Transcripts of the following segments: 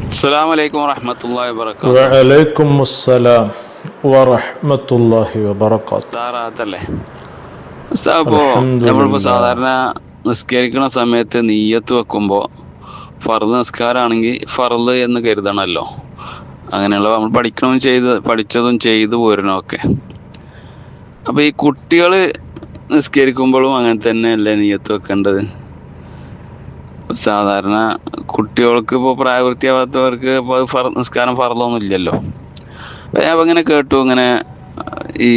അസ്സലാമു അലൈക്കും വറഹ്മത്തുള്ളാഹി വബറകാതുഹു. വഅലൈക്കും അസ്സലാം വറഹ്മത്തുള്ളാഹി വബറകാതുഹു. ഉസ്താദല്ലേ ഉസ്താദ്, ഇപ്പോൾ നമ്മളിപ്പോൾ അൽഹംദുലില്ലാ. സാധാരണ നിസ്കരിക്കുന്ന സമയത്ത് നീയത്ത് വെക്കുമ്പോൾ ഫർദ് നിസ്കാരമാണെങ്കിൽ ഫർദ് എന്ന് കരുതണമല്ലോ. അങ്ങനെയുള്ള നമ്മൾ പഠിച്ചതും ചെയ്തു പോരണമൊക്കെ. അപ്പോൾ ഈ കുട്ടികൾ നിസ്കരിക്കുമ്പോഴും അങ്ങനെ തന്നെയല്ലേ നീയത്ത് വെക്കേണ്ടത്? സാധാരണ കുട്ടികൾക്ക് ഇപ്പോൾ പ്രായപൂർത്തിയാവാത്തവർക്ക് ഇപ്പോൾ നിസ്കാരം ഫർദൊന്നും ഇല്ലല്ലോ. ഞാൻ ഇങ്ങനെ കേട്ടു, ഇങ്ങനെ ഈ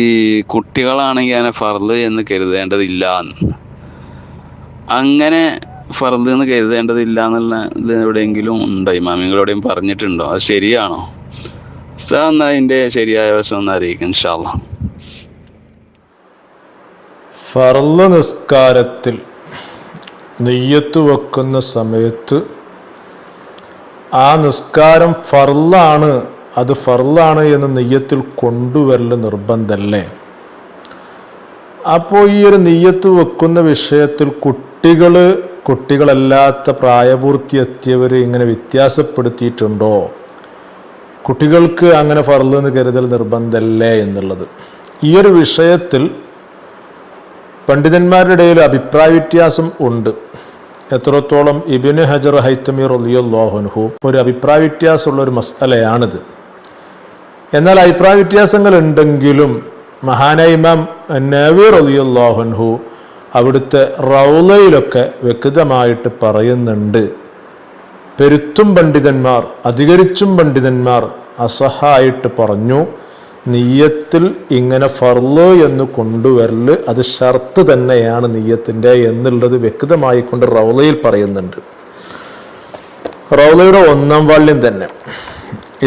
കുട്ടികളാണെങ്കിൽ അങ്ങനെ ഫർദ് എന്ന് കരുതേണ്ടതില്ല എന്ന്. അങ്ങനെ ഫർദ് എന്ന് കരുതേണ്ടതില്ല എന്നുള്ള ഇത് എവിടെയെങ്കിലും ഉണ്ടോ? ഇമാമികളോടെയും പറഞ്ഞിട്ടുണ്ടോ? അത് ശരിയാണോ? ഉസ്താദ് എന്നാ അതിൻ്റെ ശരിയായ വശം ഒന്ന് അറിയിക്കും ഇൻഷാ അല്ലാഹ്. ഫർള് നിസ്കാരത്തിൽ നിയ്യത്ത് വെക്കുന്ന സമയത്ത് ആ നിസ്കാരം ഫർളാണ്, അത് ഫർളാണ് എന്ന് നിയ്യത്തിൽ കൊണ്ടുവരൽ നിർബന്ധമല്ലേ? അപ്പോൾ ഈ ഒരു നിയ്യത്ത് വെക്കുന്ന വിഷയത്തിൽ കുട്ടികളല്ലാത്ത പ്രായപൂർത്തി എത്തിയവർ ഇങ്ങനെ വ്യത്യാസപ്പെടുത്തിയിട്ടുണ്ടോ? കുട്ടികൾക്ക് അങ്ങനെ ഫർള് എന്ന് കരുതൽ നിർബന്ധമല്ലേ എന്നുള്ളത്. ഈ ഒരു വിഷയത്തിൽ പണ്ഡിതന്മാരുടെ ഇടയിൽ അഭിപ്രായ വ്യത്യാസം ഉണ്ട്. എത്രത്തോളം ഇബ്നു ഹജർ ഹൈതമി റളിയല്ലാഹു അൻഹു ഒരു അഭിപ്രായ വ്യത്യാസമുള്ള ഒരു മസ്അലയാണിത്. എന്നാൽ അഭിപ്രായ വ്യത്യാസങ്ങൾ ഉണ്ടെങ്കിലും മഹാനായ ഇമാം നവവി റളിയല്ലാഹു അൻഹു അവിടുത്തെ റൗളയിലൊക്കെ വ്യക്തമായിട്ട് പറയുന്നുണ്ട്, പെരുത്തും പണ്ഡിതന്മാർ, അധികരിച്ചും പണ്ഡിതന്മാർ അസഹായിട്ട് പറഞ്ഞു, നിയ്യത്തിൽ ഇങ്ങനെ ഫർള് എന്ന് കൊണ്ടുവരല് അത് ഷർത്ത് തന്നെയാണ് നിയ്യത്തിൻ്റെ എന്നുള്ളത് വ്യക്തമായി കൊണ്ട് റൗളയിൽ പറയുന്നുണ്ട്. റൗളയുടെ 1-ാം വാള്യം തന്നെ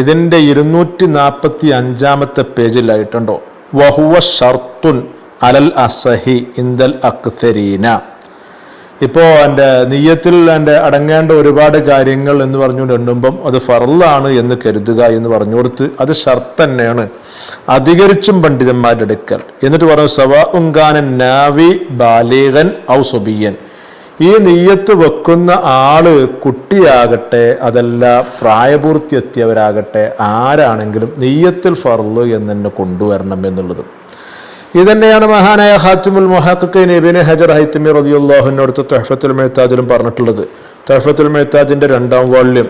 ഇതിൻ്റെ 245 പേജിലായിട്ടുണ്ടോ, വഹുവ ഷർത്തുൻ അലൽ അസഹി ഇന്ദൽ അക്തരീന. ഇപ്പോൾ എൻ്റെ നിയ്യത്തിൽ എൻ്റെ അടങ്ങേണ്ട ഒരുപാട് കാര്യങ്ങൾ എന്ന് പറഞ്ഞുകൊണ്ട് എണ്ണുമ്പം അത് ഫർളാണ് എന്ന് കരുതുക എന്ന് പറഞ്ഞു കൊടുത്ത് അത് ഷർത്ത് തന്നെയാണ് അധികരിച്ചും പണ്ഡിതന്മാരുടെ അടുക്കൽ. എന്നിട്ട് പറഞ്ഞു സവാഉൻകാന നാവി ബാലിഗൻ ഔ സുബിയൻ, ഈ നിയ്യത്ത് വെക്കുന്ന ആള് കുട്ടിയാകട്ടെ അതല്ല പ്രായപൂർത്തി എത്തിയവരാകട്ടെ ആരാണെങ്കിലും നിയ്യത്തിൽ ഫർള് എന്ന് തന്നെ കൊണ്ടുവരണം എന്നുള്ളത്. ഇതന്നെയാണ് മഹാനായ ഖാതിമുൽ മുഹഖഖീൻ ഇബ്നു ഹജർ ഹൈതമി റളിയല്ലാഹു അൻഹു അടുത്ത തുഹ്ഫത്തുൽ മുഹ്താജിലും പറഞ്ഞിട്ടുള്ളത്. തുഹ്ഫത്തുൽ മുഹ്താജിന്റെ 2-ാം വാള്യം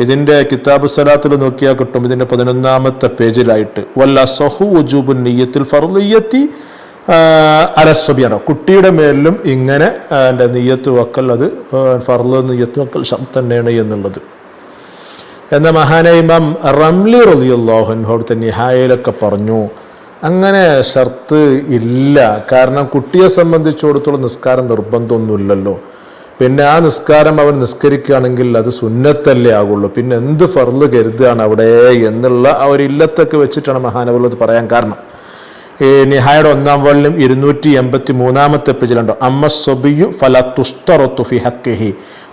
ഇതിന്റെ കിതാബ് സലാത്തിൽ നോക്കിയാൽ കിട്ടും. ഇതിന്റെ 11-ാമത്തെ പേജിലായിട്ട് വല്ലസഹു വുജൂബുൻ നിയ്യത്തിൽ ഫർളിയ്യത്തി അലസ്സുബിയാണ്, കുട്ടിയുടെ മേലിലും ഇങ്ങനെ നിയ്യത്ത് വക്കൽ അത് ഫർള് നിയ്യത്ത് വക്കൽ ഷർത്ത് തന്നെയാണ് എന്നുള്ളത്. എന്ന മഹാനായ ഇമാം റംലി റളിയല്ലാഹു അൻഹു അവിടുത്തെ നിഹായയിലൊക്കെ പറഞ്ഞു അങ്ങനെ ഷർത്ത് ഇല്ല. കാരണം കുട്ടിയെ സംബന്ധിച്ചിടത്തോളം നിസ്കാരം നിർബന്ധമൊന്നുമില്ലല്ലോ. പിന്നെ ആ നിസ്കാരം അവൻ നിസ്കരിക്കുകയാണെങ്കിൽ അത് സുന്നത്തല്ലേ ആകുള്ളൂ, പിന്നെ എന്ത് ഫർള് കരുതുകയാണ് അവിടെ എന്നുള്ള ആ ഒരു ഇല്ലത്തൊക്കെ വെച്ചിട്ടാണ് മഹാനവറുള്ളത് പറയാൻ കാരണം. ഈ നിഹായുടെ 1-ാം വാള്യം 283 പേജിലുണ്ടോ, അമ്മ സബിയു ഫല തുസ്തറത്തു ഫി ഹഖിഹി,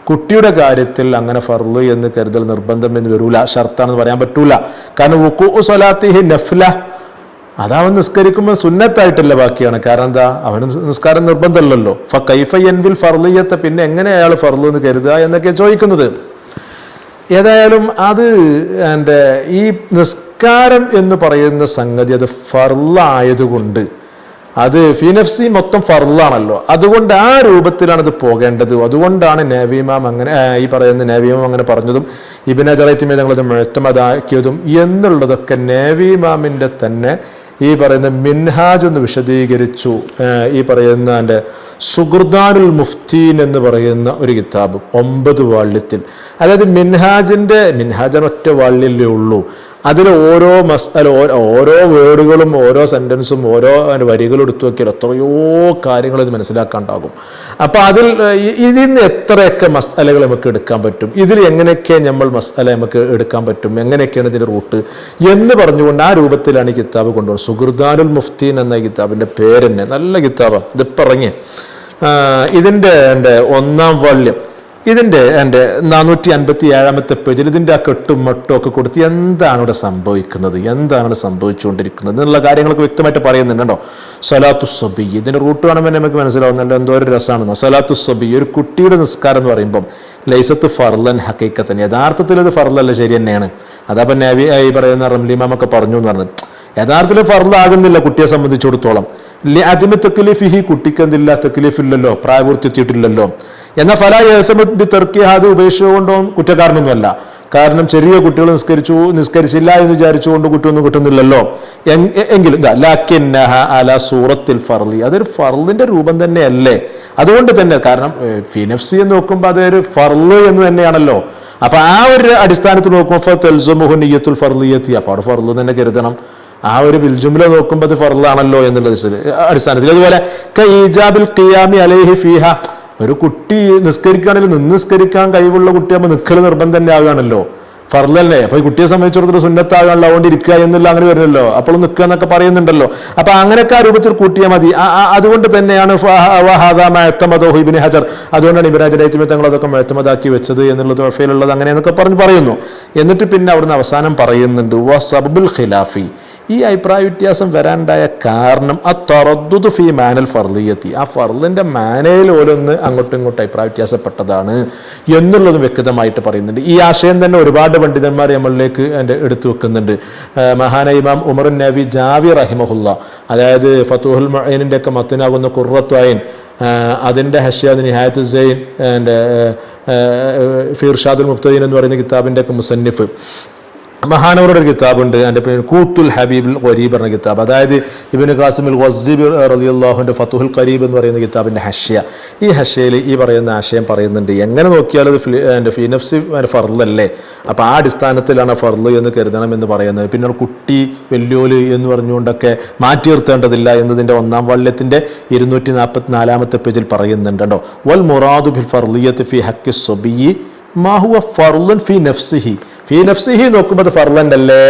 കുട്ടിയുടെ കാര്യത്തിൽ അങ്ങനെ ഫർള് എന്ന് കരുതൽ നിർബന്ധം എന്ന് വരൂല, ഷർത്താണെന്ന് പറയാൻ പറ്റൂല. കാരണം വുഖൂഉ സ്വലാത്തിഹി നഫ്ല, അതവൻ നിസ്കരിക്കുമ്പോൾ സുന്നത്തായിട്ടല്ല ബാക്കിയാണ്. കാരണം എന്താ, അവന് നിസ്കാരം നിർബന്ധമല്ലല്ലോ. ഫകൈഫ യൻവിൽ ഫർളിയത്തെ, പിന്നെ എങ്ങനെ അയാൾ ഫർള് എന്ന് കരുതുക എന്നൊക്കെ ചോദിക്കുന്നത്. ഏതായാലും അത് എൻ്റെ ഈ നിസ്കാരം എന്ന് പറയുന്ന സംഗതി അത് ഫർളായതുകൊണ്ട് അത് ഫിനഫ്സി മൊത്തം ഫർളാണല്ലോ, അതുകൊണ്ട് ആ രൂപത്തിലാണ് ഇത് പോകേണ്ടത്. അതുകൊണ്ടാണ് നബി ഇമാം അങ്ങനെ ഈ പറയുന്ന നബി ഇമാം അങ്ങനെ പറഞ്ഞതും ഇബ്നു ഹജർ ഹൈതമി തങ്ങളത് മുഅ്തമദാക്കിയതും എന്നുള്ളതൊക്കെ നബി ഇമാമിൻ്റെ തന്നെ ഈ പറയുന്ന മിൻഹാജ് എന്ന് വിശദീകരിച്ചു. ഈ പറയുന്ന എൻ്റെ സുഖ്ർദാനുൽ മുഫ്തീൻ എന്ന് പറയുന്ന ഒരു കിതാബ് 9 വാള്യത്തിൽ, അതായത് മിൻഹാജ് ഒറ്റ വാള്യല്ലേ ഉള്ളൂ. അതിൽ ഓരോ മസ്അല, ഓരോ വേർഡുകളും ഓരോ സെൻറ്റൻസും ഓരോ വരികളും എടുത്തു നോക്കിയാൽ എത്രയോ കാര്യങ്ങൾ ഇത് മനസ്സിലാക്കാണ്ടാകും. അപ്പം ഇതിൽ നിന്ന് എത്രയൊക്കെ മസ്അലകൾ നമുക്ക് എടുക്കാൻ പറ്റും, ഇതിൽ എങ്ങനെയൊക്കെ നമ്മൾ മസ്അല നമുക്ക് എടുക്കാൻ പറ്റും, എങ്ങനെയൊക്കെയാണ് ഇതിൻ്റെ റൂട്ട് എന്ന് പറഞ്ഞുകൊണ്ട് ആ രൂപത്തിലാണ് ഈ കിതാബ് കൊണ്ടുപോകുന്നത്. സുഖ്ർദാനുൽ മുഫ്തീൻ എന്ന കിതാബിൻ്റെ പേര് തന്നെ നല്ല കിതാബാണ്. ഇതിപ്പോൾ ഇറങ്ങി ഇതിൻ്റെ 1-ാം വാള്യം ഇതിൻ്റെ എൻ്റെ 457 പേജിൽ ഇതിൻ്റെ ആ കെട്ടും മട്ടും ഒക്കെ കൊടുത്ത് എന്താണ് ഇവിടെ സംഭവിക്കുന്നത്, എന്താണ് ഇവിടെ സംഭവിച്ചുകൊണ്ടിരിക്കുന്നത് എന്നുള്ള കാര്യങ്ങളൊക്കെ വ്യക്തമായിട്ട് പറയുന്നുണ്ടോ. സലാത്തു സബി, ഇതിൻ്റെ റൂട്ട് കാണുമ്പോൾ നമുക്ക് മനസ്സിലാവുന്നല്ലോ എന്തോ ഒരു രസമാണെന്നോ. സലാത്തു സബി, ഒരു കുട്ടിയുടെ നിസ്കാരം എന്ന് പറയുമ്പം ലൈസത്ത് ഫർലൻ ഹക്കീക്കത്തൻ, യഥാർത്ഥത്തിൽ ഇത് ഫർലല്ല, ശരി തന്നെയാണ്. അതപ്പം നബി ഈ പറയുന്ന റംലിമാമൊക്കെ പറഞ്ഞു എന്ന് പറഞ്ഞു. യഥാർത്ഥത്തിൽ ഫർലാകുന്നില്ല കുട്ടിയെ സംബന്ധിച്ചിടത്തോളം. അതിമ തെക്കിലിഫിഹി, കുട്ടിക്ക് എന്തില്ല, തെക്കിലിഫില്ലല്ലോ, പ്രായപൂർത്തി എത്തിയിട്ടില്ലല്ലോ. എന്നാൽ ഫലാ തെർക്കിയ, അത് ഉപേക്ഷിച്ചുകൊണ്ടോ കുറ്റക്കാരനൊന്നുമല്ല. കാരണം ചെറിയ കുട്ടികൾ നിസ്കരിച്ചില്ല എന്ന് വിചാരിച്ചുകൊണ്ട് കുട്ടിയൊന്നും കിട്ടുന്നില്ലല്ലോ. എങ്കിലും അല സൂറത്തിൽ ഫർലി, അതൊരു ഫർലിന്റെ രൂപം തന്നെയല്ലേ. അതുകൊണ്ട് തന്നെ, കാരണം ഫിനഫ്സി എന്ന് നോക്കുമ്പോൾ അതൊരു ഫർല് എന്ന് തന്നെയാണല്ലോ. അപ്പൊ ആ ഒരു അടിസ്ഥാനത്തിൽ നോക്കുമ്പോൾ തെൽസുമുഹു നിയ്യത്തുൽ ഫർലിയത്തി, അപ്പോൾ അവിടെ ഫർല് തന്നെ കരുതണം. ആ ഒരു ബിൽജുംല നോക്കുമ്പോൾ അത് ഫർലാണല്ലോ എന്നുള്ളത് അടിസ്ഥാനത്തിൽ. അതുപോലെ ഈജാബിൽ ഖിയാമി അലൈഹി ഫീഹ, ഒരു കുട്ടി നിസ്കരിക്കുകയാണെങ്കിൽ നിസ്കരിക്കാൻ കഴിവുള്ള കുട്ടിയാകുമ്പോൾ നിൽക്കൽ നിർബന്ധം തന്നെ ആവുകയാണല്ലോ, ഫർലല്ലേ. അപ്പൊ ഈ കുട്ടിയെ സംബന്ധിച്ചിടത്തോളം സുന്നത്താകാനുള്ള അതുകൊണ്ട് ഇരിക്കുക എന്നുള്ള അങ്ങനെ വരുമല്ലോ, അപ്പോൾ നിൽക്കുക എന്നൊക്കെ പറയുന്നുണ്ടല്ലോ. അപ്പൊ അങ്ങനെയൊക്കെ ആ രൂപത്തിൽ കൂട്ടിയാൽ മതി. അതുകൊണ്ട് തന്നെയാണ് ഇബ്നു ഹജർ, അതുകൊണ്ടാണ് ഇബ്നു ഹജർ തങ്ങൾ അതൊക്കെ മുഅ്തമദാക്കി വെച്ചത് എന്നുള്ളത് ഉഫയിലുള്ളത് അങ്ങനെയെന്നൊക്കെ പറയുന്നു. എന്നിട്ട് പിന്നെ അവിടുന്ന് അവസാനം പറയുന്നുണ്ട് വസബുൽ ഖിലാഫി, ഈ അഭിപ്രായ വ്യത്യാസം വരാനുണ്ടായ കാരണം അത്തറദ്ദുദു ഫീ മാനൽ ഫർളിയത്തി, ആ ഫർളിന്റെ മാനയിൽ ഓരോന്ന് അങ്ങോട്ടും ഇങ്ങോട്ടും അഭിപ്രായ വ്യത്യാസപ്പെട്ടതാണ് എന്നുള്ളതും വ്യക്തമായിട്ട് പറയുന്നുണ്ട്. ഈ ആശയം തന്നെ ഒരുപാട് പണ്ഡിതന്മാർ നമ്മളിലേക്ക് എടുത്തു വെക്കുന്നുണ്ട്. മഹാനായ ഇമാം ഉമറുൻ നബി ജാവി റഹിമഹുല്ല, അതായത് ഫതുഹുൽ മുഈനിന്റെ ഒക്കെ മത്തനാകുന്ന ഖുർറത്തു ഐൻ, അതിൻ്റെ ഹഷ്യ നിഹായത്തു സൈൻ, ഫി ഇർഷാദുൽ മുബ്തദീൻ എന്ന് പറയുന്ന കിതാബിൻ്റെ ഒക്കെ മുസന്നിഫ്, മഹാനവരുടെ ഒരു കിതാബുണ്ട്, എൻ്റെ പേര് കൂത്തുൽ ഹബീബുൽ ഖരീബ് എന്ന കിതാബ്. അതായത് ഇബ്നു ഖാസിമുൽ ഗസ്സിബി റളിയല്ലാഹുവിൻ്റെ ഫതുഹുൽ ഖരീബ് എന്ന് പറയുന്ന കിതാബിൻ്റെ ഹഷ്യ. ഈ ഹഷ്യയിൽ ഈ പറയുന്ന ആശയം പറയുന്നുണ്ട്. എങ്ങനെ നോക്കിയാലും അത് ഫീ നഫ്സി ഫർളല്ലേ, അപ്പോൾ ആ അടിസ്ഥാനത്തിലാണ് ഫർള് എന്ന് കരുതണം എന്ന് പറയുന്നത്. പിന്നെ കുട്ടി വെല്ലുവിളി എന്ന് പറഞ്ഞുകൊണ്ടൊക്കെ മാറ്റി നിർത്തേണ്ടതില്ല എന്നതിൻ്റെ 1-ാം വാള്യത്തിൻ്റെ 244 പേജിൽ പറയുന്നുണ്ടോ. വൽ മുറാദു ബിൽ ഫർളിയത്തി ഫി ഹഖ്ഖി സ്വബിയ്യി മാ ഹുവ ഫർളുൻ ഫി നഫ്സിഹി, ഫി നഫ്സിഹി നോക്കുമ്പോൾ അത് ഫർളന്നല്ലേ,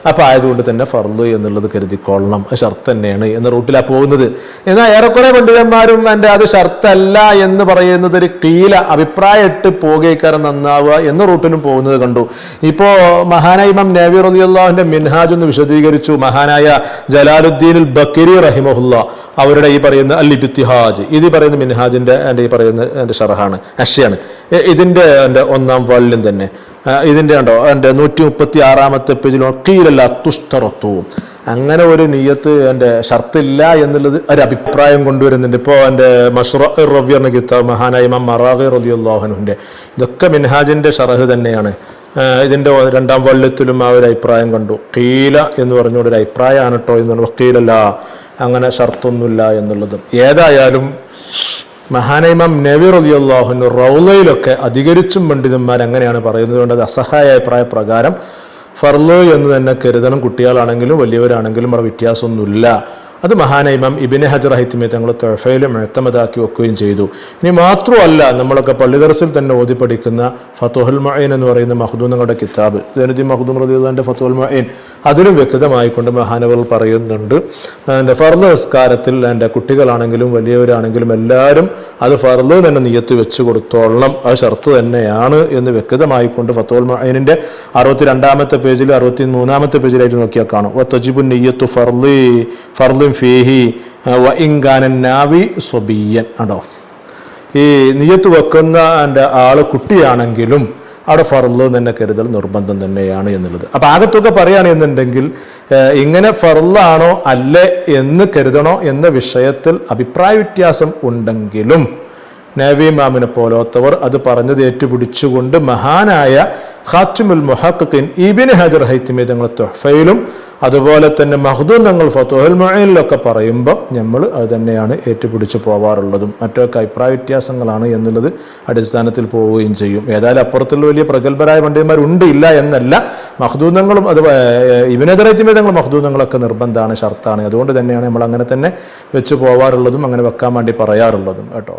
അപ്പൊ ആയതുകൊണ്ട് തന്നെ ഫർള് എന്നുള്ളത് കരുതിക്കൊള്ളണം, അത് ഷർത്ത് തന്നെയാണ് എന്ന റൂട്ടിലാണ് പോകുന്നത്. എന്നാൽ ഏറെക്കുറെ പണ്ഡിതന്മാരും അത് ഷർത്തല്ല എന്ന് പറയുന്നത് ഒരു കീല അഭിപ്രായമായിട്ട് പോകുകയാരം നന്നാവുക എന്ന റൂട്ടിലും പോകുന്നത് കണ്ടു. ഇപ്പോ മഹാനായ ഇമാം നവവി റളിയല്ലാഹുവിന്റെ മിൻഹാജ് ഒന്ന് വിശദീകരിച്ചു. മഹാനായ ജലാലുദ്ദീൻ ബക്കരി റഹിമഹുല്ല അവരുടെ ഈ പറയുന്ന അൽ ഇബ്തിഹാജ്, ഇത് പറയുന്ന മിൻഹാജിന്റെ ഈ പറയുന്ന ഷറഹാണ്, ഹഷ്യാണ്. ഇതിന്റെ 1-ാം വാള്യം തന്നെ ഇതിന്റെ ഉണ്ടോ, എൻ്റെ 136 പേജിൽ കീലല്ല തുഷ്തറത്തു, അങ്ങനെ ഒരു നിയ്യത്ത് എൻ്റെ ഷർത്തില്ല എന്നുള്ളത് ഒരു അഭിപ്രായം കൊണ്ടുവരുന്നുണ്ട്. ഇപ്പോൾ എൻ്റെ മഷ്റഉ റവി എന്ന കിതാബ് മഹാനായ ഇമാം മറാഖി റളിയല്ലാഹു അൻഹുവിന്റെ, ഇതൊക്കെ മിൻഹാജിന്റെ ഷറഹ് തന്നെയാണ്. ഇതിന്റെ 2-ാം വാള്യത്തിലും ആ ഒരു അഭിപ്രായം കണ്ടു. കീല എന്ന് പറഞ്ഞുകൊണ്ട് ഒരു അഭിപ്രായമാണ് കേട്ടോ എന്ന് പറഞ്ഞു. കീലല്ല, അങ്ങനെ ഷർത്തൊന്നുമില്ല എന്നുള്ളതും. ഏതായാലും മഹാനായ ഇമാം നവവി റളിയല്ലാഹു അൻഹു റൗളയിലൊക്കെ അധികരിച്ചും പണ്ഡിതന്മാർ അങ്ങനെയാണ് പറയുന്നത്. കൊണ്ട് അത് അസഹായ അഭിപ്രായ പ്രകാരം ഫർള് എന്ന് തന്നെ കരുതണം. കുട്ടികളാണെങ്കിലും വലിയവരാണെങ്കിലും അവിടെ വ്യത്യാസമൊന്നുമില്ല. അത് മഹാനായ ഇമാം ഇബ്നു ഹജർ ഹൈതമി തങ്ങൾ തുഹഫയിൽ മുഅ്തമദാക്കി വെക്കുകയും ചെയ്തു. ഇനി മാത്രമല്ല, നമ്മളൊക്കെ പള്ളി ദർസിൽ തന്നെ ഓതി പഠിക്കുന്ന ഫതുഹുൽ മുഈൻ എന്ന് പറയുന്ന മഖ്ദൂങ്ങളുടെ കിതാബ്, സൈനുദ്ദീൻ മഖ്ദൂം റളിയല്ലാഹുവിന്റെ ഫതുഹുൽ മുഈൻ, അതിലും വ്യക്തമായിക്കൊണ്ട് മഹാനവർ പറയുന്നുണ്ട് ഫർള് നിസ്കാരത്തിൽ എൻ്റെ കുട്ടികളാണെങ്കിലും വലിയവരാണെങ്കിലും എല്ലാവരും അത് ഫർള് തന്നെ നിയ്യത്ത് വെച്ച് കൊടുത്തോളണം, അത് ഷർത്ത് തന്നെയാണ് എന്ന് വ്യക്തമായിക്കൊണ്ട് ഫതുഹുൽ മുഈനിന്റെ 62-ാമത്തെ പേജിൽ 63-ാമത്തെ പേജിലായിട്ട് നോക്കിയാൽ കാണും. വതജിബു നിയ്യത്തു ഫർള് ഫീഹി വഇൻ കാന നാവി സ്വബിയ്യൻ. ആണോ, ഈ നിയ്യത്ത് വെക്കുന്ന എൻ്റെ ആള് കുട്ടിയാണെങ്കിലും അവിടെ ഫർള് തന്നെ കരുതൽ നിർബന്ധം തന്നെയാണ് എന്നുള്ളത്. അപ്പൊ ആകത്തുക പറയുകയാണെന്നുണ്ടെങ്കിൽ ഇങ്ങനെ ഫർളാണോ അല്ലേ എന്ന് കരുതണോ എന്ന വിഷയത്തിൽ അഭിപ്രായ വ്യത്യാസം ഉണ്ടെങ്കിലും നവവി ഇമാമിനെ പോലത്തവർ അത് പറഞ്ഞത് ഏറ്റുപിടിച്ചുകൊണ്ട് മഹാനായ ഖാത്തിമുൽ മുഹഖ്ഖിൻ ഇബ്നു ഹജർ ഹൈതമി തങ്ങൾ തുഹഫയിലും അതുപോലെ തന്നെ മഖ്ദൂം തങ്ങൾ ഫതുഹുൽ മുഈനിലൊക്കെ പറയുമ്പോൾ നമ്മൾ അത് തന്നെയാണ് ഏറ്റുപിടിച്ചു പോവാറുള്ളതും. മറ്റൊക്കെ അഭിപ്രായ വ്യത്യാസങ്ങളാണ് എന്നുള്ളത് അടിസ്ഥാനത്തിൽ പോവുകയും ചെയ്യും. ഏതായാലും അപ്പുറത്തുള്ള വലിയ പ്രഗത്ഭരായ പണ്ഡിതന്മാരുണ്ട്, ഇല്ല എന്നല്ല. മഖ്ദൂങ്ങളും അത് ഇബ്നു ഹജർ ഹൈതമി തങ്ങൾ മഖ്ദൂങ്ങളൊക്കെ നിർബന്ധമാണ്, ഷർത്താണ്. അതുകൊണ്ട് തന്നെയാണ് നമ്മൾ അങ്ങനെ തന്നെ വെച്ച് പോവാറുള്ളതും അങ്ങനെ വെക്കാൻ വേണ്ടി പറയാറുള്ളതും കേട്ടോ.